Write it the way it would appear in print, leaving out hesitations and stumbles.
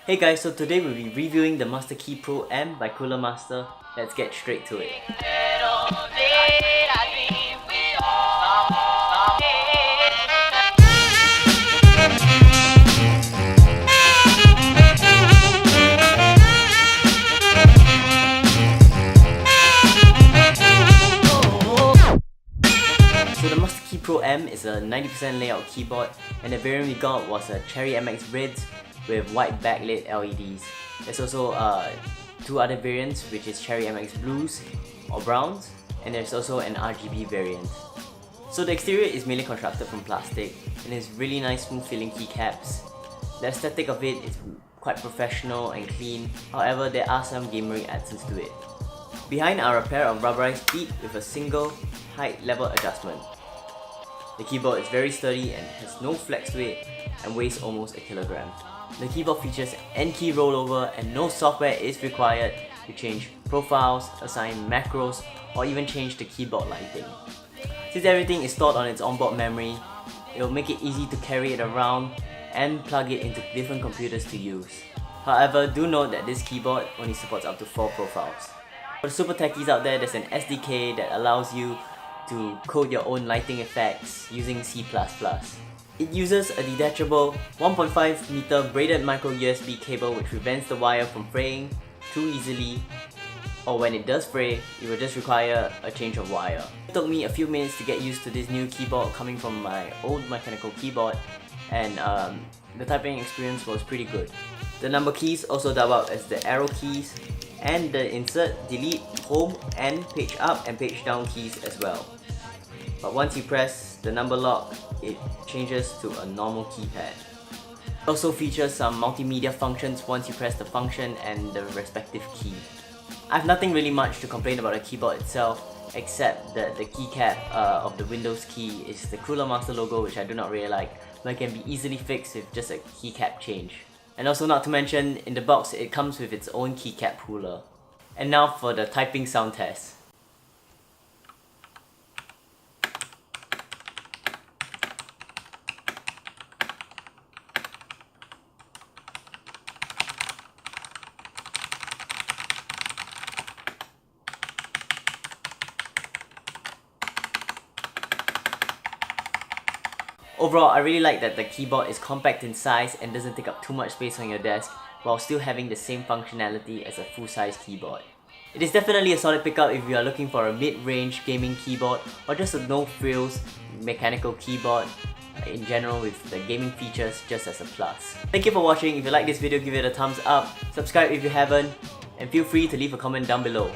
Hey guys, so today we'll be reviewing the Masterkeys Pro M by Coolermaster. Let's get straight to it. So the Masterkeys Pro M is a 90% layout keyboard, and the variant we got was a Cherry MX Reds with white backlit LEDs. There's also two other variants, which is Cherry MX Blues or Browns, and there's also an RGB variant. So the exterior is mainly constructed from plastic, and it's really nice smooth feeling keycaps. The aesthetic of it is quite professional and clean, however there are some gamering accents to it. Behind are a pair of rubberized feet with a single height level adjustment. The keyboard is very sturdy and has no flex to it and weighs almost a kilogram. The keyboard features N key rollover and no software is required to change profiles, assign macros, or even change the keyboard lighting. Since everything is stored on its onboard memory, it will make it easy to carry it around and plug it into different computers to use. However, do note that this keyboard only supports up to 4 profiles. For the super techies out there, there's an SDK that allows you to code your own lighting effects using C++. It uses a detachable 1.5 meter braided micro USB cable which prevents the wire from fraying too easily, or when it does fray, it will just require a change of wire. It took me a few minutes to get used to this new keyboard coming from my old mechanical keyboard, and the typing experience was pretty good. The number keys also dub out as the arrow keys, and the insert, delete, home, and page up and page down keys as well. But once you press the number lock, it changes to a normal keypad. It also features some multimedia functions once you press the function and the respective key. I have nothing really much to complain about the keyboard itself, except that the keycap of the Windows key is the Coolermaster logo, which I do not really like, but it can be easily fixed with just a keycap change. And also, not to mention, in the box it comes with its own keycap puller. And now for the typing sound test. Overall, I really like that the keyboard is compact in size and doesn't take up too much space on your desk while still having the same functionality as a full-size keyboard. It is definitely a solid pickup if you are looking for a mid-range gaming keyboard or just a no-frills mechanical keyboard in general with the gaming features just as a plus. Thank you for watching. If you like this video, give it a thumbs up, subscribe if you haven't, and feel free to leave a comment down below.